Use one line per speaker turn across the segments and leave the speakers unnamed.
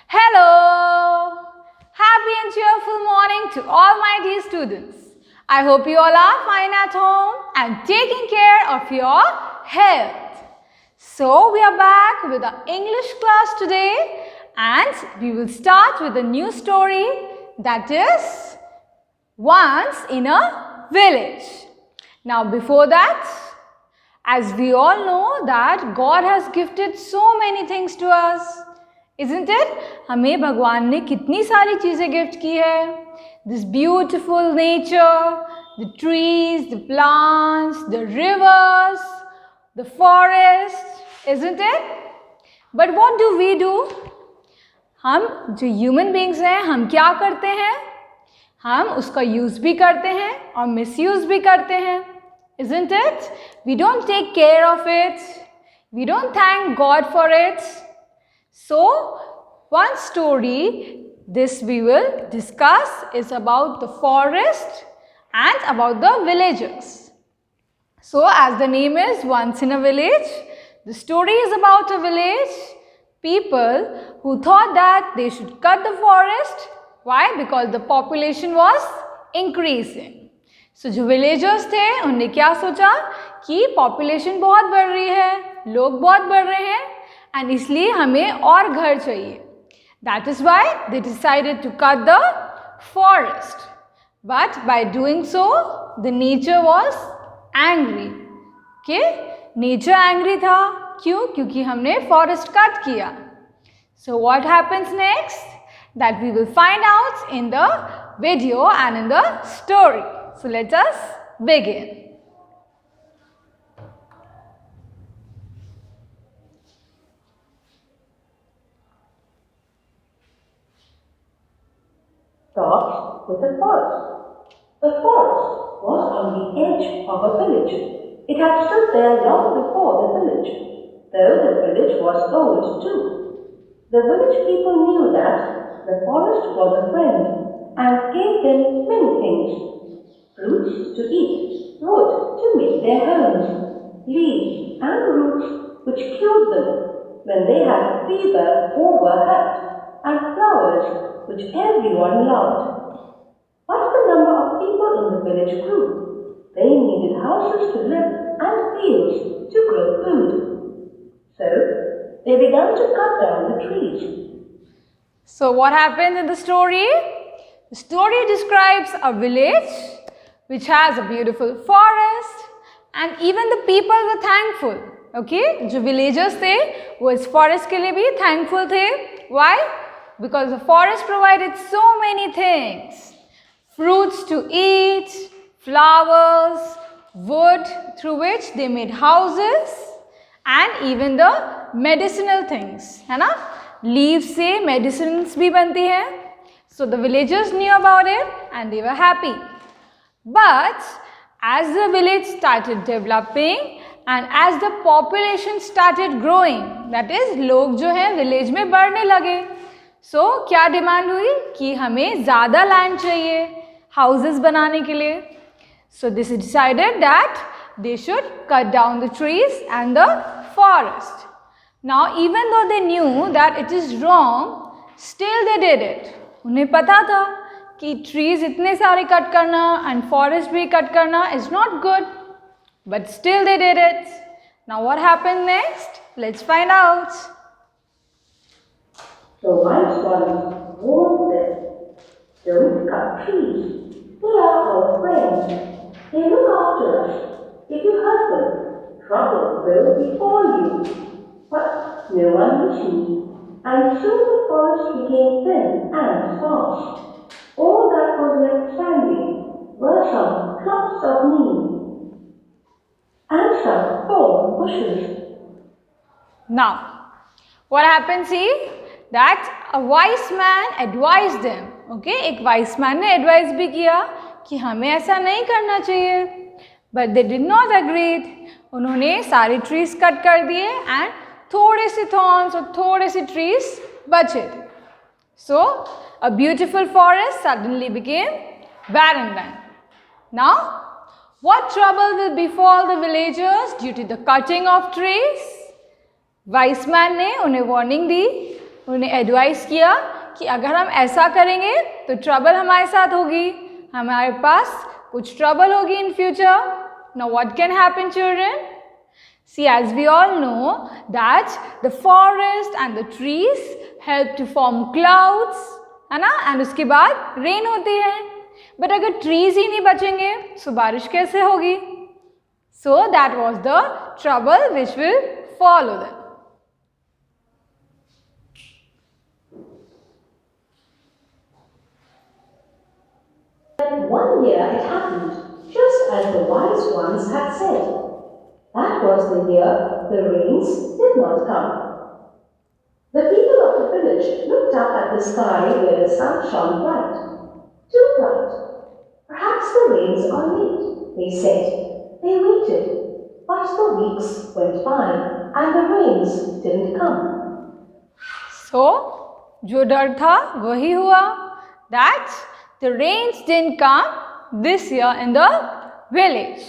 Hello! Happy and cheerful morning to all my dear students. I hope you all are fine at home and taking care of your health. So, we are back with our English class today and we will start with a new story, that is Once in a Village. Now, before that, as we all know that God has gifted so many things to us, isn't it? हमें भगवान ने कितनी सारी चीज़ें gift की है. This beautiful nature, the trees, the plants, the rivers, the forest, isn't it? But what do we do? हम जो human beings हैं, हम क्या करते हैं? हम उसका use भी करते हैं और misuse भी करते हैं. Isn't it? We don't take care of it. We don't thank God for it. So, one story this we will discuss is about the forest and about the villagers. So, as the name is Once in a Village, the story is about a village, people who thought that they should cut the forest. Why? Because the population was increasing. So, जो villagers थे उन्होंने क्या सोचा कि population बहुत बढ़ रही है, लोग बहुत बढ़ रहे हैं and इसलिए हमें और घर चाहिए. That is why they decided to cut the forest. But by doing so, the nature was angry. Okay? Nature angry था. क्यों? क्योंकि हमने forest cut किया. So what happens next? That we will find out in the video and in the story. So let us begin.
Starts with a forest. The forest was on the edge of a village. It had stood there long before the village, though the village was old too. The village people knew that the forest was a friend and gave them many things: fruits to eat, wood to make their homes, leaves and roots which cured them when they had fever or were hurt, and flowers which everyone loved. As the number of people in the village grew, they needed houses to live and fields to grow food. So, they began to cut down the trees.
So, what happened in the story? The story describes a village which has a beautiful forest and even the people were thankful. Okay? जो villagers थे वो इस forest के लिए भी thankful थे. Why? Because the forest provided so many things. Fruits to eat, flowers, wood through which they made houses and even the medicinal things. है ना? Leaves से medicines भी बनती है. So the villagers knew about it and they were happy. But as the village started developing and as the population started growing, that is लोग जो हैं village में बढ़ने लगे. So, क्या डिमांड हुई कि हमें ज़्यादा लैंड चाहिए हाउसेस बनाने के लिए. So, this is decided that they should cut down the trees and the forest. Now, even though they knew that it is wrong, still they did it. उन्हें पता था कि trees इतने सारे कट करना and forest भी cut करना is not good, but still they did it. Now, what happened next? Let's find out.
So once one warned them, "Don't cut trees. They are our friends. They look after us. If you hurt them, trouble will befall you." But no one listened, and soon the forest became thin and sparse. All that was left standing were some clumps of neem and some thorn bushes.
Now, what happens here? That a wise man advised them. Okay, एक wise man ने advise भी किया कि हमें ऐसा नहीं करना चाहिए. But they did not agree. उन्होंने सारे trees cut कर दिए and थोड़े से thorns और थोड़े से trees बचे थे. So, a beautiful forest suddenly became barren land. Now, what trouble will befall the villagers due to the cutting of trees? Wise man ने उन्हें warning दी उन्हें एडवाइस किया कि अगर हम ऐसा करेंगे तो ट्रबल हमारे साथ होगी, हमारे पास कुछ ट्रबल होगी in future. Now what can happen, children? See, as we all know that the forest and the trees help to form clouds, है ना, and उसके बाद rain होती है. But अगर trees ही नहीं बचेंगे तो बारिश कैसे होगी? So that was the trouble which will follow them.
One year it happened, just as the wise ones had said. That was the year the rains did not come. The people of the village looked up at the sky where the sun shone bright. Too bright. Perhaps the rains are late, they said. They waited, but the weeks went by and the rains didn't come.
So, जो डर था वही हुआ. That the rains didn't come this year in the village.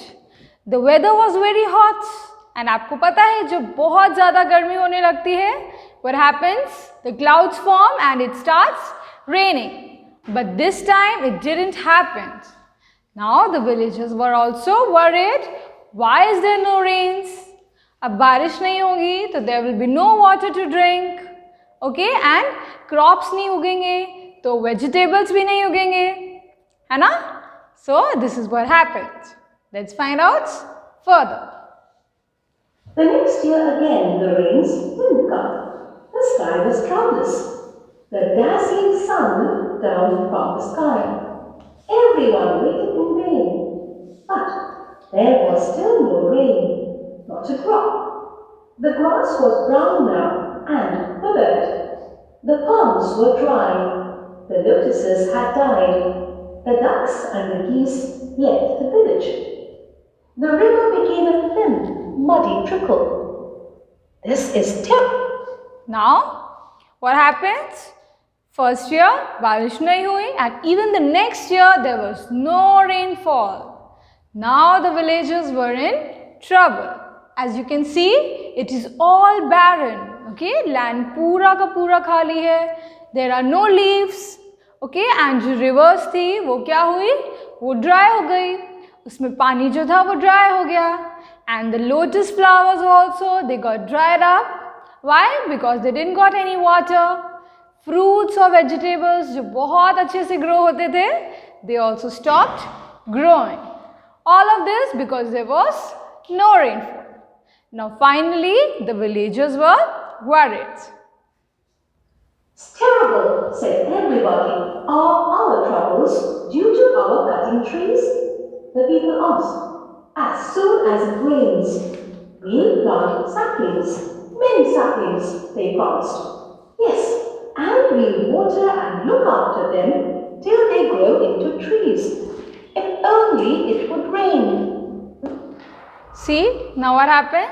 The weather was very hot. And आपको पता है जब बहुत ज़्यादा गर्मी होने लगती है, what happens? The clouds form and it starts raining. But this time it didn't happen. Now the villagers were also worried. Why is there no rains? अब बारिश नहीं होगी तो there will be no water to drink. Okay, and crops नहीं उगेंगे तो vegetables भी नहीं उगेंगे, है ना? So this is what happened. Let's find out further.
The next year again the rains didn't come. The sky was cloudless. The dazzling sun looked down from the sky. Everyone waited in vain. But there was still no rain, not a drop. The grass was brown now and withered. The ponds were dry. The lotuses had died. The ducks and the geese left the village. The river became a thin, muddy trickle. This is terrible.
Now, what happens? First year, बारिश नहीं हुई, and even the next year there was no rainfall. Now the villagers were in trouble. As you can see, it is all barren. Okay, land पूरा का पूरा खाली है. There are no leaves. Okay, and जो rivers थी वो क्या हुई? वो dry हो गई. उसमें पानी जो था वो dry हो गया. And the lotus flowers also, they got dried up. Why? Because they didn't got any water. Fruits or vegetables जो बहुत अच्छे से grow होते थे, they also stopped growing. All of this because there was no rainfall. Now finally the villagers were worried.
It's terrible, said everybody. Are our troubles due to our cutting trees? The people asked. As soon as it rains, we'll plant saplings. Many saplings, they promised. Yes, and we'll water and look after them till they grow into trees. If only it would rain.
See, now what happened?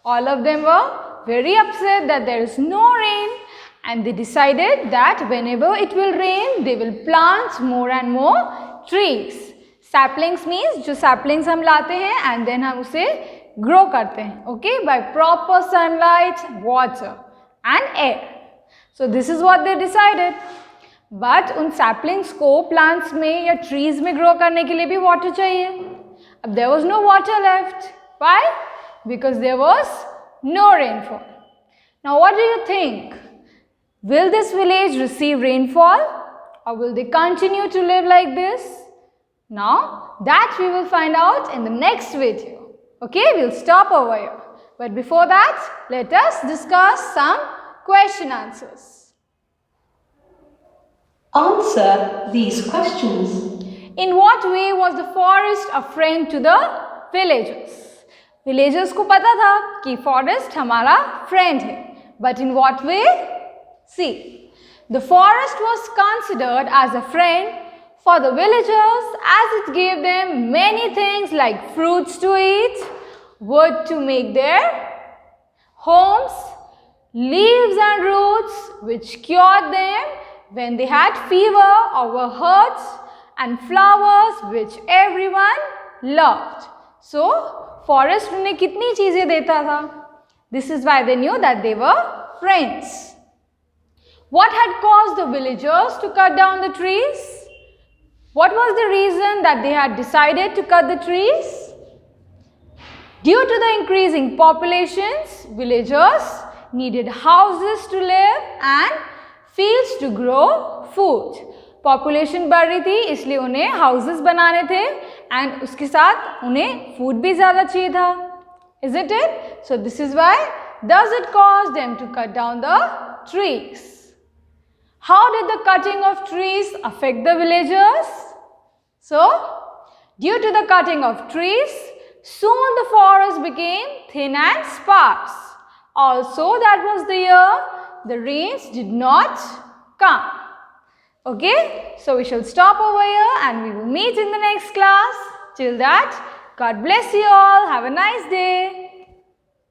All of them were very upset that there is no rain, and they decided that whenever it will rain, they will plant more and more trees. Saplings means जो saplings हम लाते हैं and then हम उसे grow करते हैं, okay, by proper sunlight, water and air. So this is what they decided. But उन saplings को plants में या trees में grow करने के लिए भी water चाहिए. अब there was no water left. Why? Because there was no rainfall. Now what do you think? Will this village receive rainfall or will they continue to live like this? Now that we will find out in the next video. Okay, we'll stop over here. But before that, let us discuss some question answers.
Answer these questions.
In what way was the forest a friend to the villagers? Villagers को पता था कि forest हमारा friend है. But in what way? See, the forest was considered as a friend for the villagers as it gave them many things like fruits to eat, wood to make their homes, leaves and roots which cured them when they had fever or were hurt, and flowers which everyone loved. So, forest उन्हें कितनी चीजें देता था? This is why they knew that they were friends. What had caused the villagers to cut down the trees? What was the reason that they had decided to cut the trees? Due to the increasing populations, villagers needed houses to live and fields to grow food. Population बढ़ रही थी इसलिए उन्हें houses बनाने थे and उसके साथ उन्हें food भी ज़्यादा चाहिए था. Isn't it? So this is why does it cause them to cut down the trees? How did the cutting of trees affect the villagers? So, due to the cutting of trees, soon the forest became thin and sparse. Also, that was the year the rains did not come. Okay, so we shall stop over here and we will meet in the next class. Till that, God bless you all. Have a nice day.